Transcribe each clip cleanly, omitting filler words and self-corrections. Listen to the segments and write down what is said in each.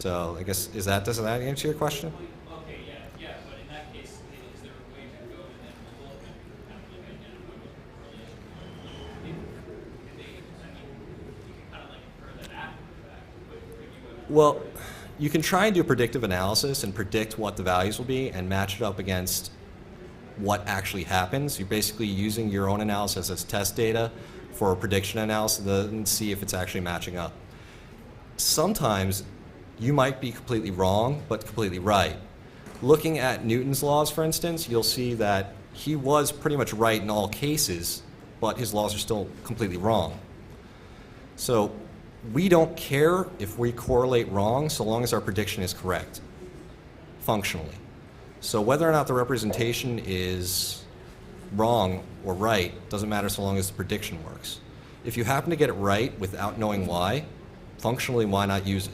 So I guess, does that answer your question? Okay, yeah, but in that case, is there a way to go to them both and kind of like identify what the correlation is? If they, I mean, you can kind of like infer that after the fact, but could you ever? Well, you can try and do predictive analysis and predict what the values will be and match it up against what actually happens. You're basically using your own analysis as test data for prediction analysis and see if it's actually matching up. Sometimes you might be completely wrong, but completely right. Looking at Newton's laws, for instance, you'll see that he was pretty much right in all cases, but his laws are still completely wrong. So we don't care if we correlate wrong so long as our prediction is correct, functionally. So whether or not the representation is wrong or right doesn't matter so long as the prediction works. If you happen to get it right without knowing why, functionally, why not use it?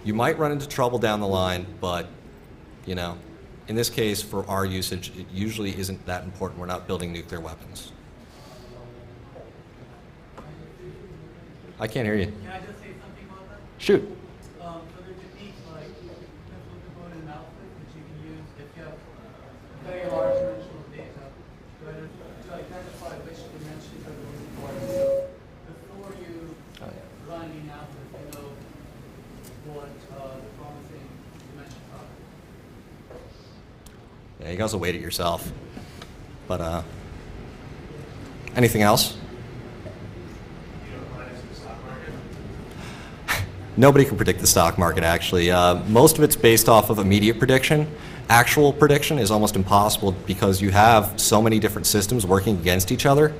You might run into trouble down the line, but you know, in this case, for our usage, it usually isn't that important. We're not building nuclear weapons. I can't hear you. Can I just say something about that? Shoot. So there are techniques like difficult analysis, which you can use if you have very large dimensional data to identify which dimensions are going important. So before you run the analysis, you know what the promising dimensions are. Yeah, you guys will wait it yourself. But anything else? Nobody can predict the stock market, actually. Most of it's based off of immediate prediction. Actual prediction is almost impossible because you have so many different systems working against each other.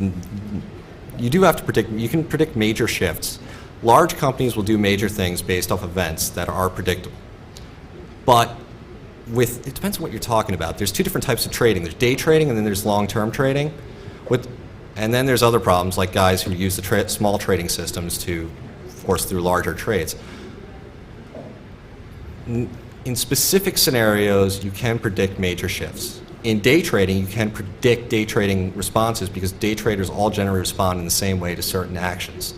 You do have to predict, you can predict major shifts. Large companies will do major things based off events that are predictable. But it depends on what you're talking about. There's two different types of trading. There's day trading and then there's long-term trading. And then there's other problems like guys who use the small trading systems to force through larger trades. In specific scenarios, you can predict major shifts. In day trading, you can predict day trading responses because day traders all generally respond in the same way to certain actions.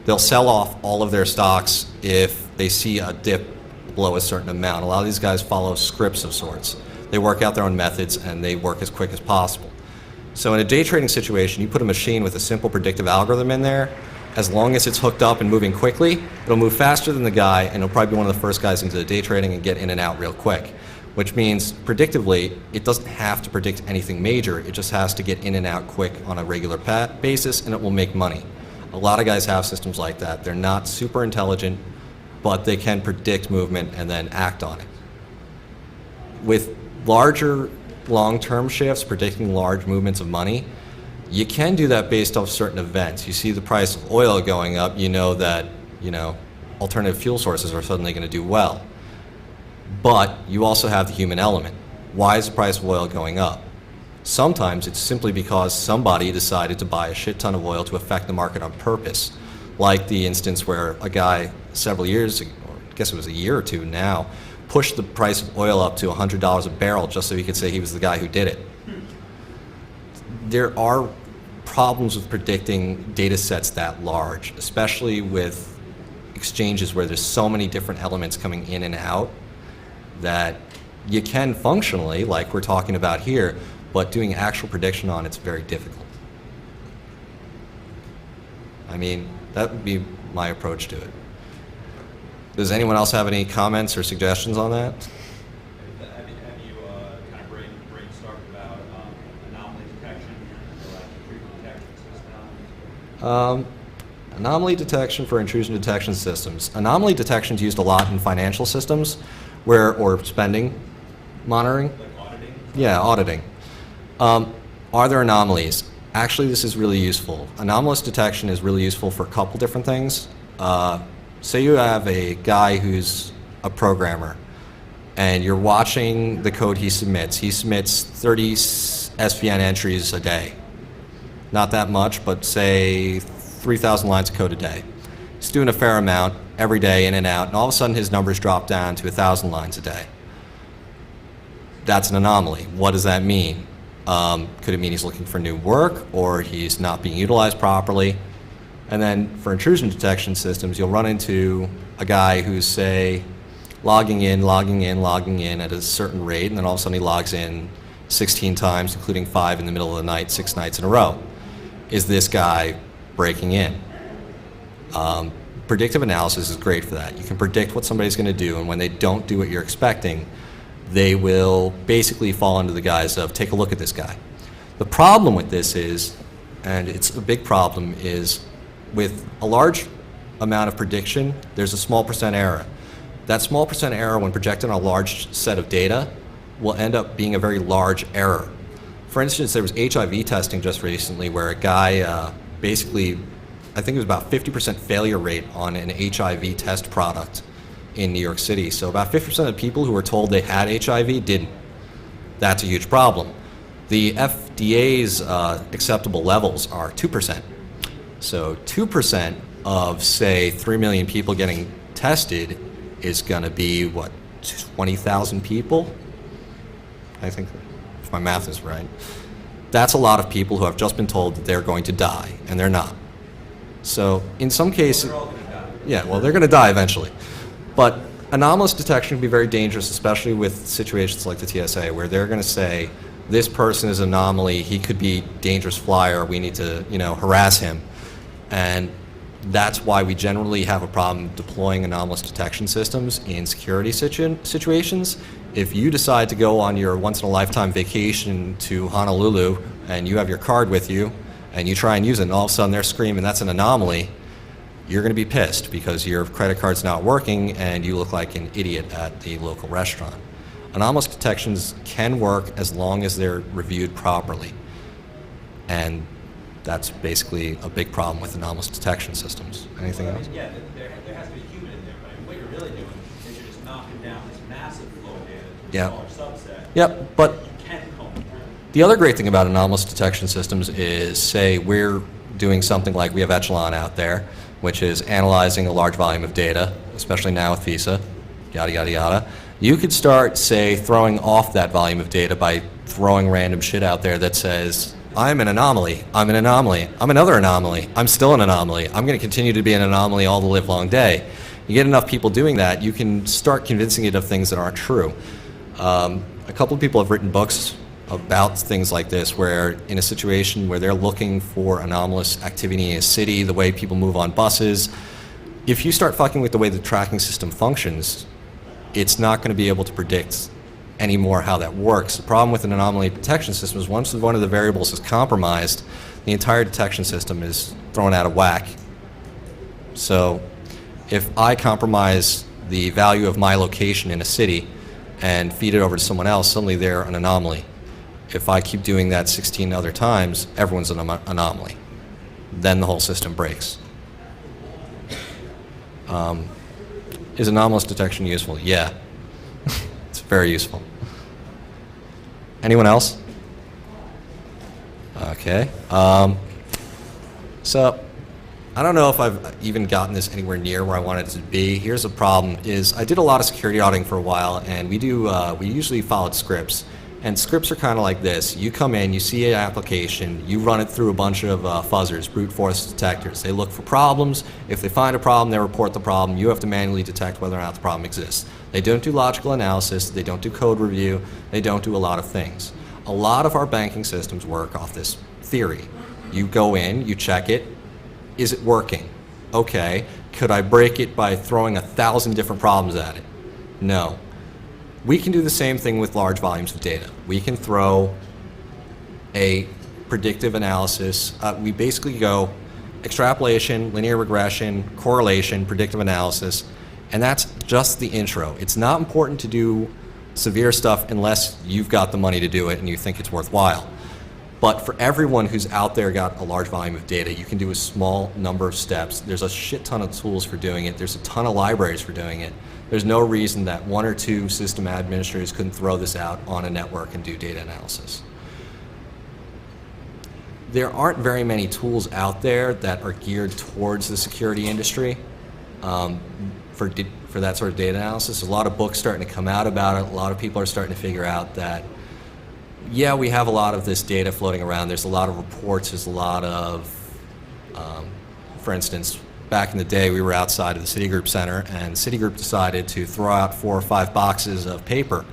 They'll sell off all of their stocks if they see a dip below a certain amount. A lot of these guys follow scripts of sorts. They work out their own methods and they work as quick as possible. So in a day trading situation, you put a machine with a simple predictive algorithm in there. As long as it's hooked up and moving quickly, it'll move faster than the guy, and it'll probably be one of the first guys into the day trading and get in and out real quick. Which means, predictively, it doesn't have to predict anything major. It just has to get in and out quick on a regular basis, and it will make money. A lot of guys have systems like that. They're not super intelligent, but they can predict movement and then act on it. With larger long-term shifts, predicting large movements of money, you can do that based off certain events. You see the price of oil going up, you know that, alternative fuel sources are suddenly going to do well. But you also have the human element. Why is the price of oil going up? Sometimes it's simply because somebody decided to buy a shit ton of oil to affect the market on purpose. Like the instance where a guy several years ago, or I guess it was a year or two now, pushed the price of oil up to $100 a barrel just so he could say he was the guy who did it. There are problems with predicting data sets that large, especially with exchanges where there's so many different elements coming in and out that you can functionally, like we're talking about here, but doing actual prediction on it's very difficult. I mean, that would be my approach to it. Does anyone else have any comments or suggestions on that? Have you kind of brainstormed about anomaly detection or intrusion detection systems? Anomaly detection for intrusion detection systems. Anomaly detection is used a lot in financial systems or spending monitoring. Like auditing? Yeah, auditing. Are there anomalies? Actually, this is really useful. Anomalous detection is really useful for a couple different things. Say you have a guy who's a programmer and you're watching the code he submits. He submits 30 SVN entries a day. Not that much, but say 3,000 lines of code a day. He's doing a fair amount every day in and out, and all of a sudden his numbers drop down to 1,000 lines a day. That's an anomaly. What does that mean? Could it mean he's looking for new work or he's not being utilized properly? And then for intrusion detection systems, you'll run into a guy who's, say, logging in at a certain rate, and then all of a sudden he logs in 16 times, including 5 in the middle of the night, 6 nights in a row. Is this guy breaking in? Predictive analysis is great for that. You can predict what somebody's going to do, and when they don't do what you're expecting, they will basically fall under the guise of, take a look at this guy. The problem with this is, and it's a big problem, is with a large amount of prediction, there's a small percent error. That small percent error, when projected on a large set of data, will end up being a very large error. For instance, there was HIV testing just recently where a guy basically, I think it was about 50% failure rate on an HIV test product in New York City. So about 50% of people who were told they had HIV didn't. That's a huge problem. The FDA's acceptable levels are 2%. So 2% of, say, 3 million people getting tested is going to be, what, 20,000 people? I think, if my math is right. That's a lot of people who have just been told that they're going to die, and they're not. So in some cases, They're all going to die. yeah, well, they're going to die eventually. But anomalous detection can be very dangerous, especially with situations like the TSA, where they're going to say, this person is an anomaly, he could be a dangerous flyer, we need to, harass him. And that's why we generally have a problem deploying anomalous detection systems in security situations. If you decide to go on your once-in-a-lifetime vacation to Honolulu and you have your card with you and you try and use it and all of a sudden they're screaming, that's an anomaly, you're going to be pissed because your credit card's not working and you look like an idiot at the local restaurant. Anomalous detections can work as long as they're reviewed properly. And that's basically a big problem with anomalous detection systems. Anything else? Yeah, there has to be a human in there, but what you're really doing is you're just knocking down this massive flow of data to Yeah. a smaller subset. Yep, but You can comb through. the other great thing about anomalous detection systems is, say, we're doing something like we have Echelon out there, which is analyzing a large volume of data, especially now with Visa, yada, yada, yada. You could start, say, throwing off that volume of data by throwing random shit out there that says, I'm an anomaly, I'm an anomaly, I'm another anomaly, I'm still an anomaly, I'm going to continue to be an anomaly all the live long day. You get enough people doing that, you can start convincing it of things that aren't true. A couple of people have written books about things like this, where in a situation where they're looking for anomalous activity in a city, the way people move on buses, if you start fucking with the way the tracking system functions, it's not going to be able to predict anymore how that works. The problem with an anomaly detection system is once one of the variables is compromised, the entire detection system is thrown out of whack. So if I compromise the value of my location in a city and feed it over to someone else, suddenly they're an anomaly. If I keep doing that 16 other times, everyone's an anomaly. Then the whole system breaks. Is anomalous detection useful? Yeah. It's very useful. Anyone else? Okay. So I don't know if I've even gotten this anywhere near where I wanted it to be. Here's the problem: is I did a lot of security auditing for a while, and we usually followed scripts. And scripts are kind of like this. You come in, you see an application, you run it through a bunch of fuzzers, brute force detectors. They look for problems. If they find a problem, they report the problem. You have to manually detect whether or not the problem exists. They don't do logical analysis. They don't do code review. They don't do a lot of things. A lot of our banking systems work off this theory. You go in, you check it. Is it working? Okay. Could I break it by throwing 1,000 different problems at it? No. We can do the same thing with large volumes of data. We can throw a predictive analysis. We basically go extrapolation, linear regression, correlation, predictive analysis, and that's just the intro. It's not important to do severe stuff unless you've got the money to do it and you think it's worthwhile. But for everyone who's out there got a large volume of data, you can do a small number of steps. There's a shit ton of tools for doing it. There's a ton of libraries for doing it. There's no reason that one or two system administrators couldn't throw this out on a network and do data analysis. There aren't very many tools out there that are geared towards the security industry for that sort of data analysis. There's a lot of books starting to come out about it. A lot of people are starting to figure out that, yeah, we have a lot of this data floating around. There's a lot of reports. There's a lot of, for instance, back in the day, we were outside of the Citigroup Center, and Citigroup decided to throw out 4 or 5 boxes of paper.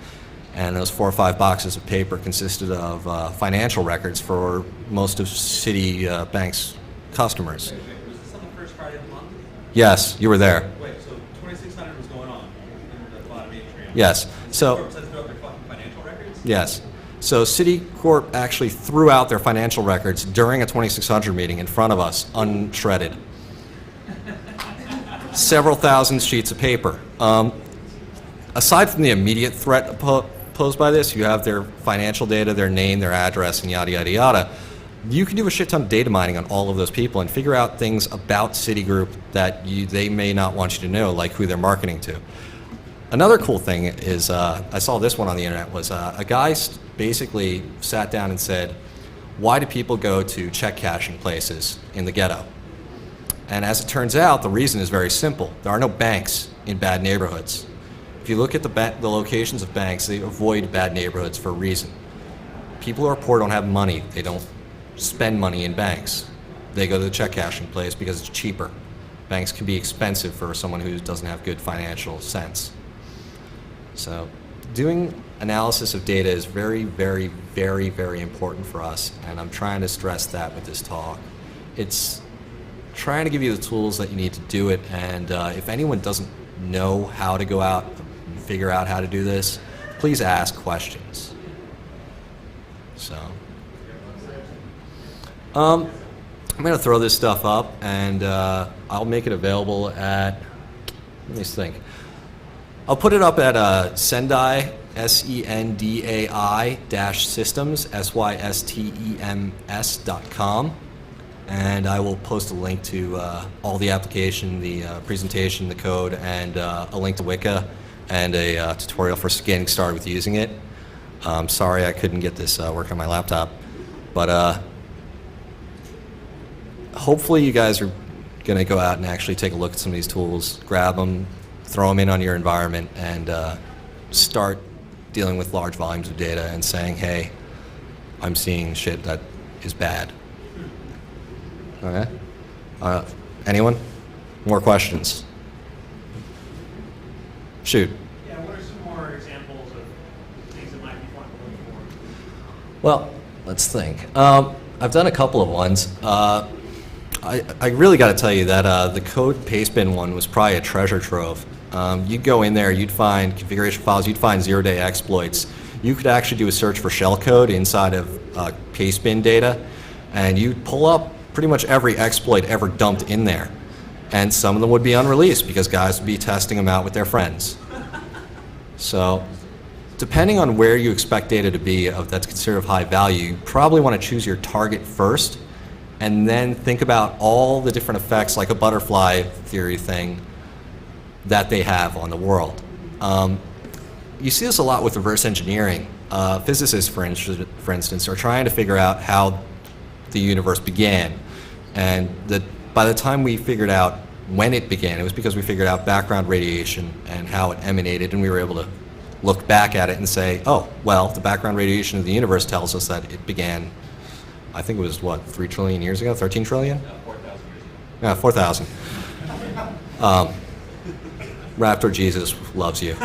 And those 4 or 5 boxes of paper consisted of financial records for most of Citibank's customers. Wait, was this on the first Friday of the month? Yes, you were there. Wait, so 2600 was going on in the bottom atrium? Yes. And So- Citicorp said throw out their fucking financial records? Yes. So Citicorp actually threw out their financial records during a 2600 meeting in front of us, unshredded. Several thousand sheets of paper. Aside from the immediate threat posed by this, you have their financial data, their name, their address, and yada, yada, yada. You can do a shit ton of data mining on all of those people and figure out things about Citigroup that they may not want you to know, like who they're marketing to. Another cool thing is, I saw this one on the internet, was a guy basically sat down and said, why do people go to check cashing places in the ghetto? And as it turns out, the reason is very simple. There are no banks in bad neighborhoods. If you look at the locations of banks, they avoid bad neighborhoods for a reason. People who are poor don't have money. They don't spend money in banks. They go to the check cashing place because it's cheaper. Banks can be expensive for someone who doesn't have good financial sense. So doing analysis of data is very, very, very, very important for us, and I'm trying to stress that with this talk. It's trying to give you the tools that you need to do it, and if anyone doesn't know how to go out and figure out how to do this, please ask questions. So, I'm going to throw this stuff up, and I'll make it available at, let me think. I'll put it up at Sendai, SENDAI-systems, SYSTEMS.com. And I will post a link to all the application, the presentation, the code, and a link to Wicca, and a tutorial for getting started with using it. Sorry I couldn't get this working on my laptop, but hopefully you guys are going to go out and actually take a look at some of these tools, grab them, throw them in on your environment, and start dealing with large volumes of data and saying, hey, I'm seeing shit that is bad. Okay. Anyone? More questions? Shoot. Yeah, what are some more examples of things that might be fun to look for? Well, let's think. I've done a couple of ones. I really got to tell you that the code pastebin one was probably a treasure trove. You'd go in there, you'd find configuration files, you'd find zero-day exploits. You could actually do a search for shellcode inside of pastebin data, and you'd pull up pretty much every exploit ever dumped in there. And some of them would be unreleased because guys would be testing them out with their friends. So depending on where you expect data to be that's considered of high value, you probably want to choose your target first and then think about all the different effects, like a butterfly theory thing, that they have on the world. You see this a lot with reverse engineering. Physicists, for instance, are trying to figure out how the universe began. And by the time we figured out when it began, it was because we figured out background radiation and how it emanated, and we were able to look back at it and say, oh, well, the background radiation of the universe tells us that it began, I think it was, what, 3 trillion years ago? 13 trillion? 4,000 years ago. Yeah, 4,000. Raptor Jesus loves you.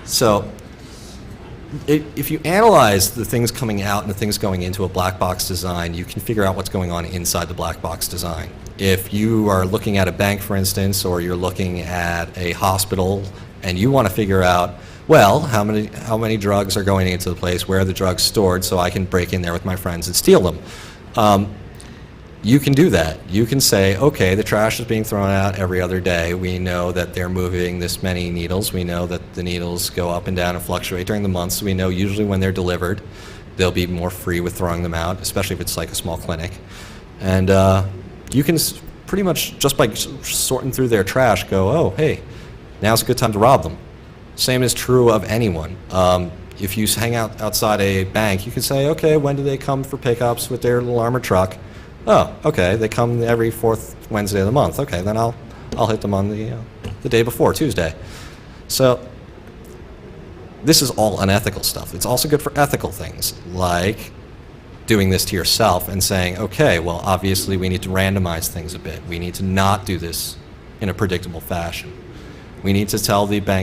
So if you analyze the things coming out and the things going into a black box design, you can figure out what's going on inside the black box design. If you are looking at a bank, for instance, or you're looking at a hospital and you want to figure out, well, how many drugs are going into the place, where are the drugs stored, so I can break in there with my friends and steal them. You can do that. You can say, okay, the trash is being thrown out every other day. We know that they're moving this many needles. We know that the needles go up and down and fluctuate during the month, so we know usually when they're delivered, they'll be more free with throwing them out, especially if it's like a small clinic. And you can pretty much, just by sorting through their trash, go, oh, hey, now's a good time to rob them. Same is true of anyone. If you hang out outside a bank, you can say, okay, when do they come for pickups with their little armored truck? Oh, okay, they come every 4th Wednesday of the month. Okay, then I'll hit them on the day before, Tuesday. So this is all unethical stuff. It's also good for ethical things, like doing this to yourself and saying, okay, well, obviously we need to randomize things a bit. We need to not do this in a predictable fashion. We need to tell the bank